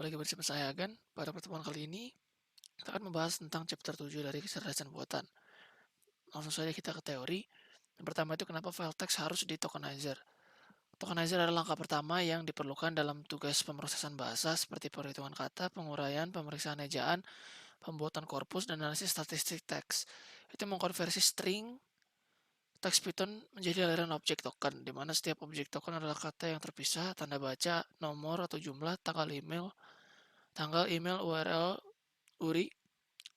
Kembali lagi bersama saya Agan. Pada pertemuan kali ini, kita akan membahas tentang chapter 7 dari kecerdasan buatan. Langsung saja kita ke teori. Yang pertama itu kenapa file text harus di tokenizer. Tokenizer adalah langkah pertama yang diperlukan dalam tugas pemrosesan bahasa seperti perhitungan kata, penguraian, pemeriksaan ejaan, pembuatan korpus, dan analisis statistik teks. Itu mengkonversi string teks Python menjadi aliran objek token, di mana setiap objek token adalah kata yang terpisah, tanda baca, nomor atau jumlah, tanggal email, URL, URI,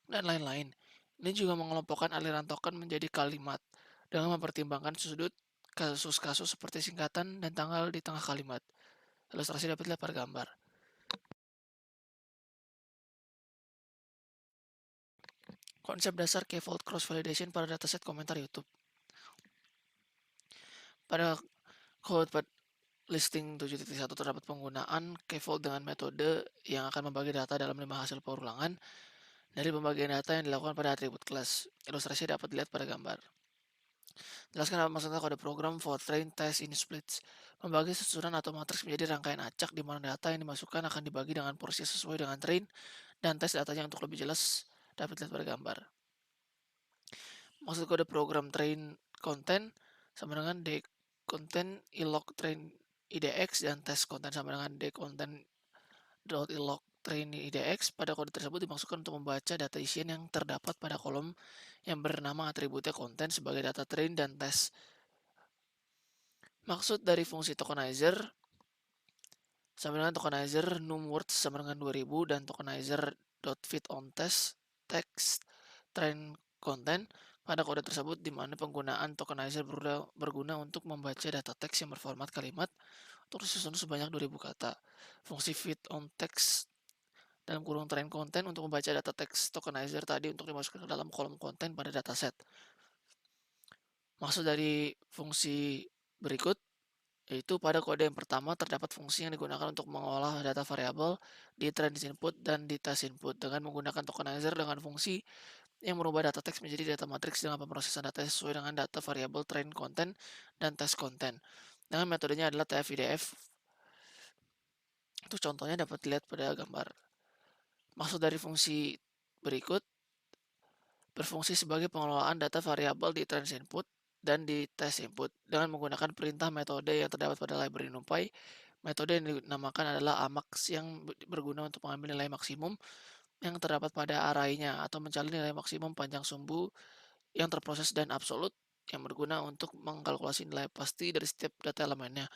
dan lain-lain. Ini juga mengelompokkan aliran token menjadi kalimat dengan mempertimbangkan sudut kasus-kasus seperti singkatan dan tanggal di tengah kalimat. Ilustrasi dapat dilihat pada gambar. Konsep dasar k-fold cross-validation pada dataset komentar YouTube. Pada code listing 7.1 terdapat penggunaan k-fold dengan metode yang akan membagi data dalam 5 hasil perulangan dari pembagian data yang dilakukan pada atribut kelas. Ilustrasi dapat dilihat pada gambar. Jelaskan apa maksudnya kode program for train test in splits. Membagi susunan atau matriks menjadi rangkaian acak di mana data yang dimasukkan akan dibagi dengan porsi sesuai dengan train dan tes datanya. Untuk lebih jelas dapat dilihat pada gambar. Maksud kode program train content sama dengan d content ilog train idx dan test content sama dengan d content dot ilog train idx. Pada kode tersebut dimaksudkan untuk membaca data isian yang terdapat pada kolom yang bernama atributnya content sebagai data train dan test. Maksud dari fungsi tokenizer sama dengan tokenizer numWords sama dengan 2000 dan tokenizer.fitOnTest text train content pada kode tersebut, di mana penggunaan tokenizer berguna untuk membaca data teks yang berformat kalimat untuk disusun sebanyak 2000 kata. Fungsi fitOnText dalam kurung train content untuk membaca data teks tokenizer tadi untuk dimasukkan ke dalam kolom konten pada dataset. Maksud dari fungsi berikut yaitu pada kode yang pertama terdapat fungsi yang digunakan untuk mengolah data variabel di train input dan di test input dengan menggunakan tokenizer dengan fungsi yang merubah data teks menjadi data matriks dengan pemrosesan data sesuai dengan data variabel train content dan test content. Dengan metodenya adalah tf-idf. Itu contohnya dapat dilihat pada gambar. Maksud dari fungsi berikut berfungsi sebagai pengelolaan data variabel di train input dan di test input dengan menggunakan perintah metode yang terdapat pada library NumPy. Metode yang dinamakan adalah AMAX yang berguna untuk mengambil nilai maksimum yang terdapat pada array-nya atau mencari nilai maksimum panjang sumbu yang terproses dan absolut yang berguna untuk mengkalkulasi nilai pasti dari setiap data elemennya.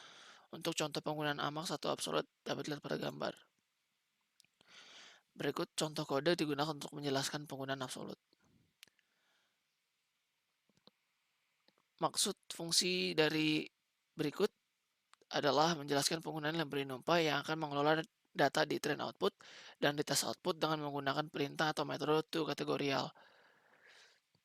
Untuk contoh penggunaan AMAX atau absolut dapat dilihat pada gambar. Berikut contoh kode digunakan untuk menjelaskan penggunaan absolut. Maksud fungsi dari berikut adalah menjelaskan penggunaan library NumPy yang akan mengelola data di train output dan di test output dengan menggunakan perintah atau metode toKategorial,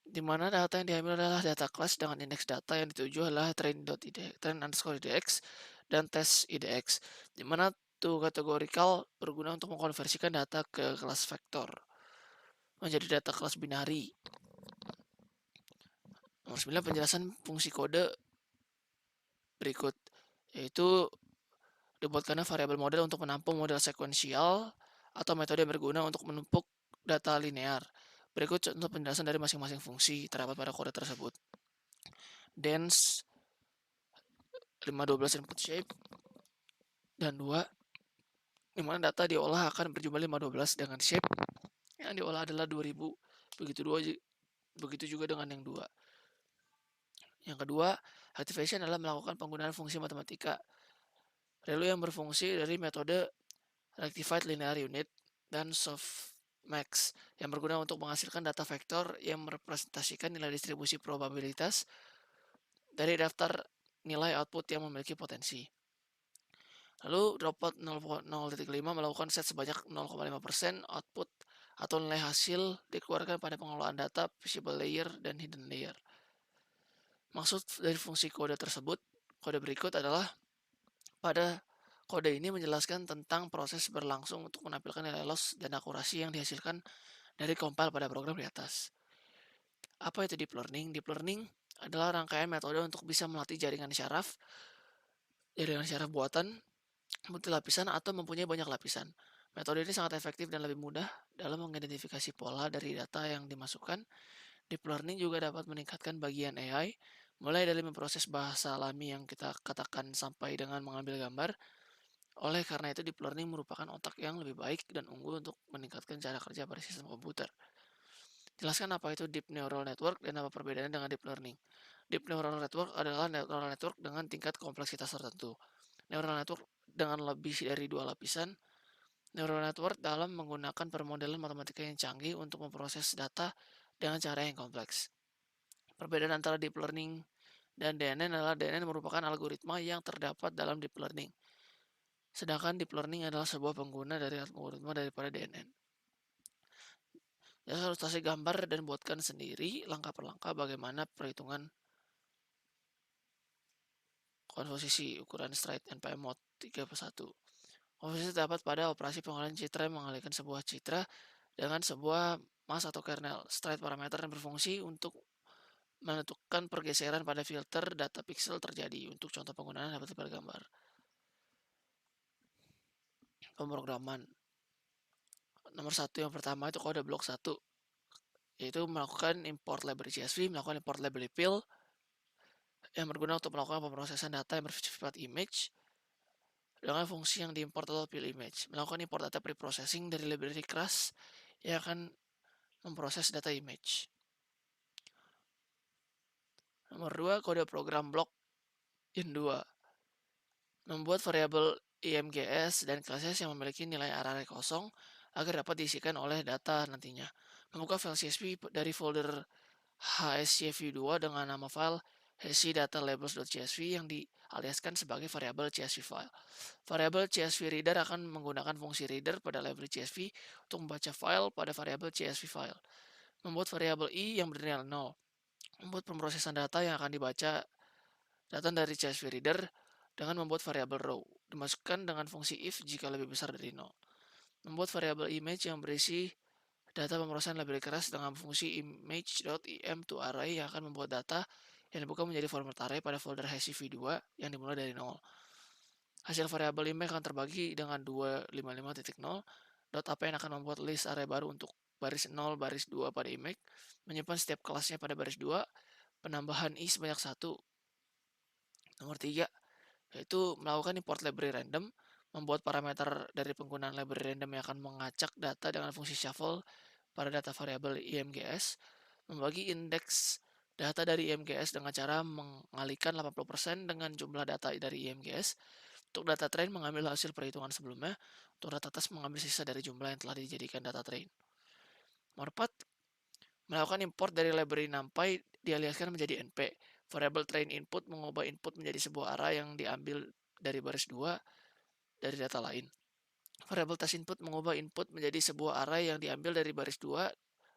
di mana data yang diambil adalah data kelas dengan indeks data yang dituju adalah train_idx dan test_idx, di mana toKategorial berguna untuk mengkonversikan data ke kelas vektor menjadi data kelas binari. Nomor 9, penjelasan fungsi kode berikut, yaitu dibuatkannya variabel model untuk menampung model sekuensial atau metode yang berguna untuk menumpuk data linear. Berikut contoh penjelasan dari masing-masing fungsi terdapat pada kode tersebut. Dense 512 input shape dan 2, di mana data diolah akan berjumlah 512 dengan shape yang diolah adalah 2000. Begitu juga dengan yang 2. Yang kedua, activation adalah melakukan penggunaan fungsi matematika ReLU yang berfungsi dari metode rectified linear unit dan softmax yang berguna untuk menghasilkan data vektor yang merepresentasikan nilai distribusi probabilitas dari daftar nilai output yang memiliki potensi. Lalu dropouts 0.5 melakukan set sebanyak 0,5% output atau nilai hasil dikeluarkan pada pengelolaan data visible layer dan hidden layer. Maksud dari fungsi kode tersebut, kode berikut adalah pada kode ini menjelaskan tentang proses berlangsung untuk menampilkan nilai loss dan akurasi yang dihasilkan dari compile pada program di atas. Apa itu deep learning? Deep learning adalah rangkaian metode untuk bisa melatih jaringan syaraf buatan multi lapisan atau mempunyai banyak lapisan. Metode ini sangat efektif dan lebih mudah dalam mengidentifikasi pola dari data yang dimasukkan. Deep learning juga dapat meningkatkan bagian AI, mulai dari memproses bahasa alami yang kita katakan sampai dengan mengambil gambar. Oleh karena itu, deep learning merupakan otak yang lebih baik dan unggul untuk meningkatkan cara kerja pada sistem komputer. Jelaskan apa itu deep neural network dan apa perbedaannya dengan deep learning. Deep neural network adalah neural network dengan tingkat kompleksitas tertentu. Neural network dengan lebih dari dua lapisan. Neural network dalam menggunakan permodalan matematika yang canggih untuk memproses data dengan cara yang kompleks. Perbedaan antara deep learning dan DNN adalah DNN merupakan algoritma yang terdapat dalam deep learning. Sedangkan deep learning adalah sebuah pengguna dari algoritma daripada DNN. Dasar ilustrasi gambar dan buatkan sendiri langkah per langkah bagaimana perhitungan komposisi ukuran straight NPM Mode 3/1. Komposisi terdapat pada operasi pengalihan citra yang mengalihkan sebuah citra dengan sebuah mass atau kernel. Straight parameter yang berfungsi untuk menentukan pergeseran pada filter data pixel terjadi. Untuk contoh penggunaan dapat pada gambar. Pemrograman. Nomor satu yang pertama itu kode blok 1, yaitu melakukan import library CSV, melakukan import library fill yang berguna untuk melakukan pemrosesan data yang bersifat image dengan fungsi yang diimport atau fill image. Melakukan import data preprocessing dari library class yang akan memproses data image. Nomor 2, kode program blok in 2. Membuat variabel IMGS dan classes yang memiliki nilai array kosong agar dapat diisikan oleh data nantinya. Membuka file CSV dari folder HSCV2 dengan nama file hsc-data-labels.csv yang dialiaskan sebagai variabel CSV file. Variabel CSV reader akan menggunakan fungsi reader pada library CSV untuk membaca file pada variabel CSV file. Membuat variabel i yang bernilai 0. Membuat pemrosesan data yang akan dibaca datang dari CSV reader dengan membuat variabel row. Dimasukkan dengan fungsi if jika lebih besar dari 0. Membuat variabel image yang berisi data pemrosesan library keras dengan fungsi image.em2array yang akan membuat data yang dibuka menjadi format array pada folder HCV2 yang dimulai dari 0. Hasil variabel image akan terbagi dengan 255.0. .append akan membuat list array baru untuk baris 0, baris 2 pada image, menyimpan setiap kelasnya pada baris 2, penambahan i sebanyak 1. Nomor 3, yaitu melakukan import library random, membuat parameter dari penggunaan library random yang akan mengacak data dengan fungsi shuffle pada data variabel IMGS, membagi indeks data dari IMGS dengan cara mengalihkan 80% dengan jumlah data dari IMGS. Untuk data train mengambil hasil perhitungan sebelumnya, untuk data test mengambil sisa dari jumlah yang telah dijadikan data train. Nomor 4, melakukan import dari library NumPy dialiaskan menjadi NP. Variable train input mengubah input menjadi sebuah array yang diambil dari baris 2 dari data lain. Variable test input mengubah input menjadi sebuah array yang diambil dari baris 2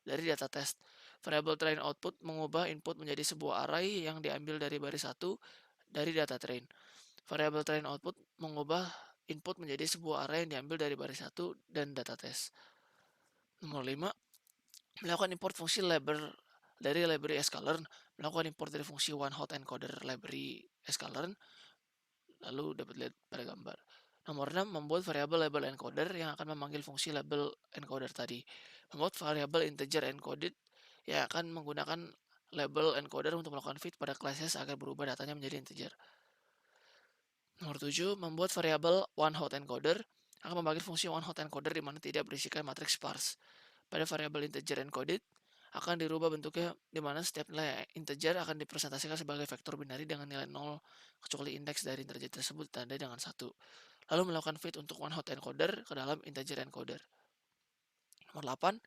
dari data test. Variable train output mengubah input menjadi sebuah array yang diambil dari baris 1 dari data train. Variable train output mengubah input menjadi sebuah array yang diambil dari baris 1 dan data test. Nomor 5, melakukan import fungsi dari library sklearn, melakukan import dari fungsi onehotEncoder library sklearn, lalu dapat lihat pada gambar. Nomor 6, membuat variabel label encoder yang akan memanggil fungsi label encoder tadi. Membuat variabel integer encoded yang akan menggunakan label encoder untuk melakukan feed pada classes agar berubah datanya menjadi integer. Nomor 7, membuat variabel onehotEncoder akan memanggil fungsi onehotEncoder di mana tidak berisikan matriks sparse. Pada variabel integer encoded akan dirubah bentuknya di mana setiap nilai integer akan dipresentasikan sebagai vektor binari dengan nilai 0 kecuali indeks dari integer tersebut ditandai dengan 1. Lalu melakukan feed untuk onehotEncoder ke dalam integer encoder. Nomor 8,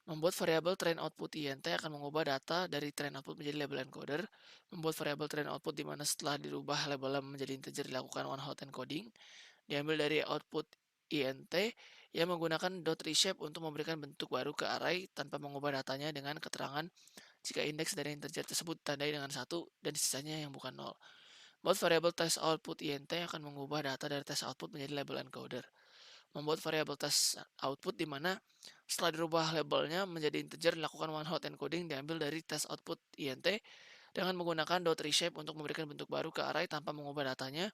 membuat variabel train output int akan mengubah data dari train output menjadi label encoder. Membuat variabel train output di mana setelah dirubah labelnya menjadi integer dilakukan onehotEncoding. Diambil dari output int yang menggunakan .reshape untuk memberikan bentuk baru ke array tanpa mengubah datanya dengan keterangan jika indeks dari integer tersebut ditandai dengan 1 dan sisanya yang bukan 0. Membuat variabel test output int akan mengubah data dari test output menjadi label encoder. Membuat variabel test output di mana setelah dirubah labelnya menjadi integer dilakukan onehotEncoding diambil dari test output int dengan menggunakan .reshape untuk memberikan bentuk baru ke array tanpa mengubah datanya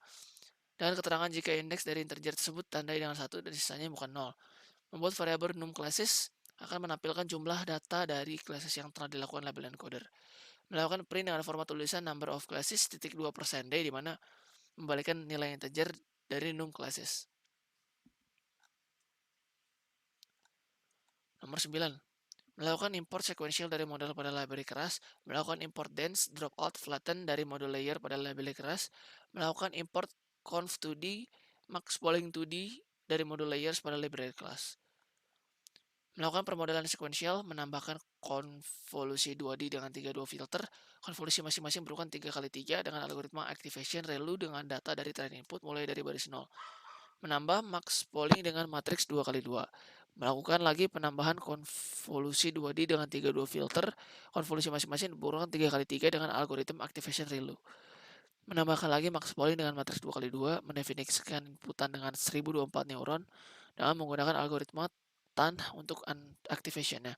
dengan keterangan jika indeks dari integer tersebut tandai dengan 1 dan sisanya bukan 0. Membuat variabel num classes akan menampilkan jumlah data dari classes yang telah dilakukan label encoder. Melakukan print dengan format tulisan number of classes titik 2%day di mana membalikkan nilai integer dari num classes. Nomor 9. Melakukan import sequential dari model pada library keras, melakukan import dense, dropout, flatten dari modul layer pada library keras, melakukan import conv2d, max polling 2d dari modul layers pada library kelas. Melakukan permodelan sequential, menambahkan konvolusi 2D dengan 32 filter, konvolusi masing-masing berukuran 3x3 dengan algoritma activation ReLU dengan data dari train input mulai dari baris 0. Menambah max polling dengan matriks 2x2. Melakukan lagi penambahan konvolusi 2D dengan 32 filter, konvolusi masing-masing berukuran 3x3 dengan algoritma activation ReLU. Menambahkan lagi max polling dengan matriks 2x2, mendefinisikan inputan dengan 1024 neuron dengan menggunakan algoritma TAN untuk activation-nya.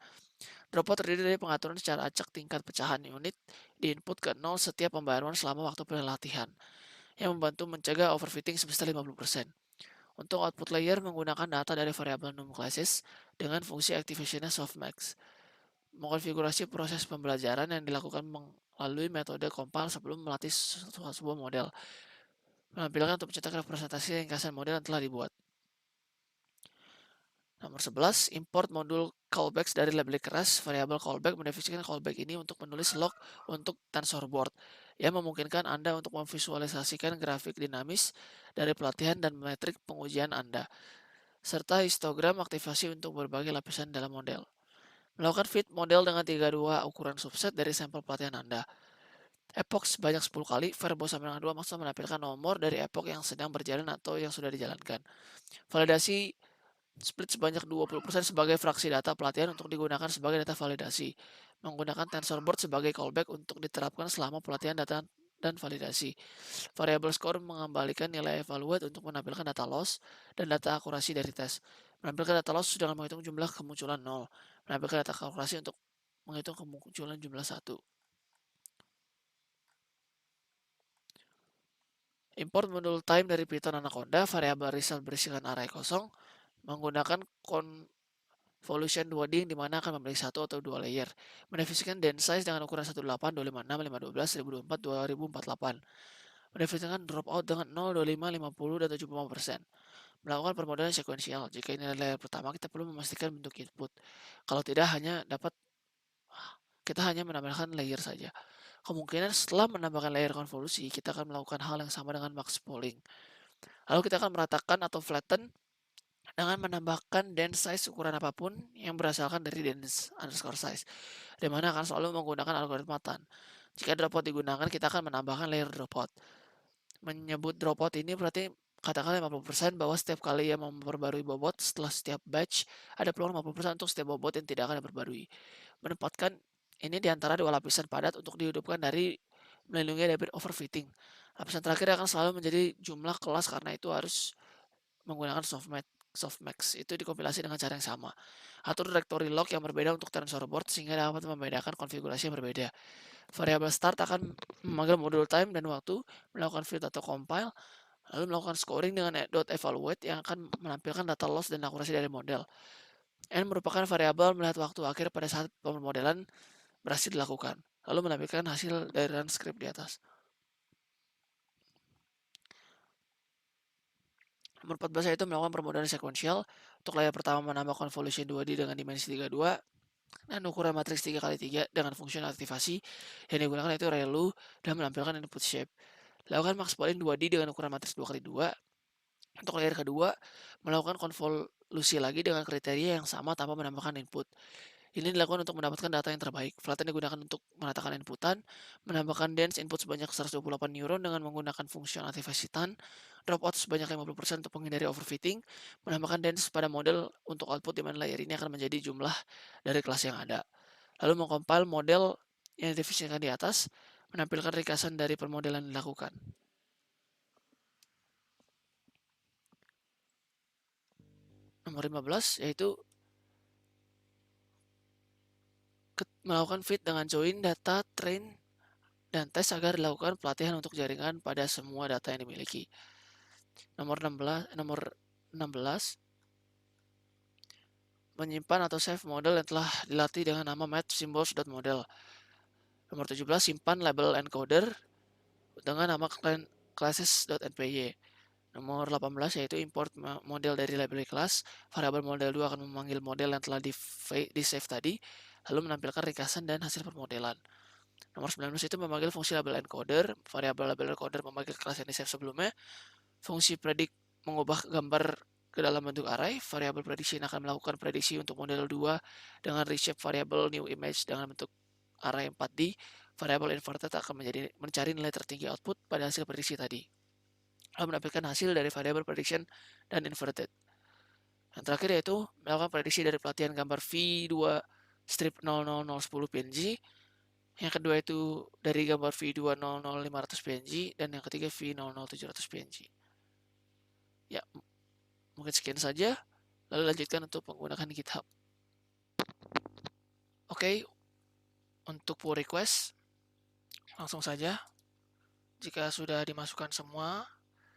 Dropout terdiri dari pengaturan secara acak tingkat pecahan unit di input ke 0 setiap pembaruan selama waktu pelatihan, yang membantu mencegah overfitting sebesar 50%. Untuk output layer menggunakan data dari variabel num classes dengan fungsi activation-nya softmax. Mengkonfigurasi proses pembelajaran yang dilakukan melalui metode compile sebelum melatih sebuah model. Menampilkan untuk mencetak representasi ringkasan model yang telah dibuat. Nomor 11, import modul callbacks dari label keras. Variabel callback mendefinisikan callback ini untuk menulis log untuk TensorBoard yang memungkinkan Anda untuk memvisualisasikan grafik dinamis dari pelatihan dan metrik pengujian Anda, serta histogram aktivasi untuk berbagai lapisan dalam model. Melakukan fit model dengan 32 ukuran subset dari sampel pelatihan Anda. Epoch sebanyak 10 kali, verbo sama dengan 2 maksudnya menampilkan nomor dari epoch yang sedang berjalan atau yang sudah dijalankan. Validasi split sebanyak 20% sebagai fraksi data pelatihan untuk digunakan sebagai data validasi. Menggunakan TensorBoard sebagai callback untuk diterapkan selama pelatihan data dan validasi. Variable score mengembalikan nilai evaluate untuk menampilkan data loss dan data akurasi dari tes. Menampilkan data loss dengan menghitung jumlah kemunculan 0. Menampilkan data akurasi untuk menghitung kemunculan jumlah 1. Import modul time dari Python Anaconda, variabel result berisikan array kosong, menggunakan convolution 2D yang dimana akan memiliki satu atau dua layer. Mendefinisikan dense size dengan ukuran 18, 256, 512, 1024, 2048. Mendefinisikan dropout dengan 0, 25, 50, dan 75%. Melakukan permodalan sekuensial. Jika ini layer pertama, kita perlu memastikan bentuk input. Kalau tidak, kita hanya menambahkan layer saja. Kemungkinan setelah menambahkan layer konvolusi, kita akan melakukan hal yang sama dengan max polling. Lalu kita akan meratakan atau flatten dengan menambahkan dense size ukuran apapun yang berasalkan dari dense underscore size, di mana akan selalu menggunakan algoritma TAN. Jika dropout digunakan, kita akan menambahkan layer dropout. Menyebut dropout ini berarti katakan 50% bahwa setiap kali yang memperbarui bobot setelah setiap batch, ada peluang 50% untuk setiap bobot yang tidak akan diperbarui. Menempatkan ini di antara dua lapisan padat untuk dihidupkan dari melindungi dari overfitting. Lapisan terakhir akan selalu menjadi jumlah kelas karena itu harus menggunakan softmax. Itu dikompilasi dengan cara yang sama. Atur directory log yang berbeda untuk TensorBoard sehingga dapat membedakan konfigurasi yang berbeda. Variabel start akan memanggil modul time dan waktu, melakukan fit atau compile, lalu melakukan scoring dengan .evaluate yang akan menampilkan data loss dan akurasi dari model. N merupakan variabel melihat waktu akhir pada saat pemodelan berhasil dilakukan, lalu menampilkan hasil dari run script di atas. Nomor 14 yaitu melakukan permodalan sekuensial. Untuk layer pertama menambah convolution 2D dengan dimensi 32 dan ukuran matriks 3x3 dengan fungsi aktivasi yang digunakan itu ReLU dan menampilkan input shape. Lakukan max polling 2D dengan ukuran matriks 2x2. Untuk layer kedua, melakukan konvolusi lagi dengan kriteria yang sama tanpa menambahkan input. Ini dilakukan untuk mendapatkan data yang terbaik. Flatten digunakan untuk meratakan inputan, menambahkan dense input sebanyak 128 neuron dengan menggunakan fungsi aktivasi TAN, dropout sebanyak 50% untuk menghindari overfitting, menambahkan dense pada model untuk output di mana layer ini akan menjadi jumlah dari kelas yang ada. Lalu mengcompile model yang didefinisikan di atas, menampilkan ringkasan dari permodelan yang dilakukan. Nomor 15 yaitu melakukan fit dengan join data, train, dan tes agar dilakukan pelatihan untuk jaringan pada semua data yang dimiliki. Nomor 16 menyimpan atau save model yang telah dilatih dengan nama matchSymbols.model. Nomor 17 simpan label encoder dengan nama classes.npy. Nomor 18 yaitu import model dari library class. Variabel model 2 akan memanggil model yang telah di-save tadi, lalu menampilkan ringkasan dan hasil permodelan. Nomor 19 itu memanggil fungsi label encoder. Variabel label encoder memanggil kelas yang di-save sebelumnya. Fungsi predict mengubah gambar ke dalam bentuk array. Variabel prediction akan melakukan prediksi untuk model 2 dengan reshape variabel new image dengan bentuk array 4D. Variabel inverted akan mencari nilai tertinggi output pada hasil prediksi tadi, lalu menampilkan hasil dari variabel prediction dan inverted. Yang terakhir yaitu melakukan prediksi dari pelatihan gambar V2 strip 00010 PNG. Yang kedua itu dari gambar V2 00500 PNG, dan yang ketiga V00700 PNG. Ya, mungkin sekian saja. Lalu lanjutkan untuk menggunakan GitHub. Oke, untuk pull request langsung saja. Jika sudah dimasukkan semua,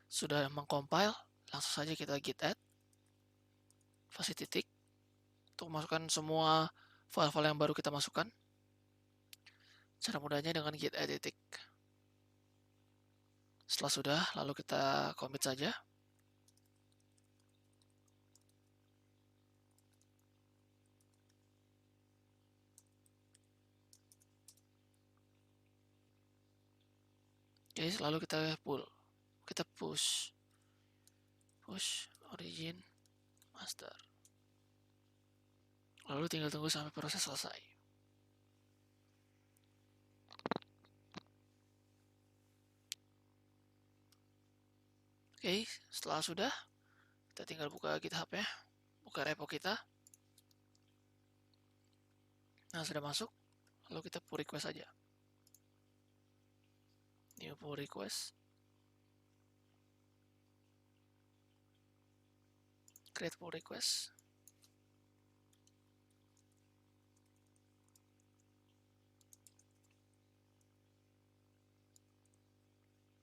sudah mengcompile, langsung saja kita git add titik untuk masukkan semua file-file yang baru kita masukkan. Cara mudahnya dengan git add titik. Setelah sudah, lalu kita commit saja. Oke, lalu kita push origin master. Lalu tinggal tunggu sampai proses selesai. Oke, setelah sudah, kita tinggal buka GitHub ya, buka repo kita. Nah, sudah masuk, lalu kita pull request saja. New pull request. Create pull request.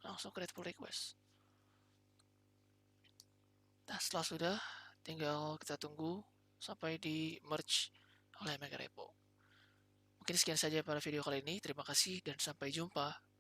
Langsung create pull request. Nah, setelah sudah, tinggal kita tunggu sampai di merge oleh Megarepo. Mungkin sekian saja pada video kali ini. Terima kasih dan sampai jumpa.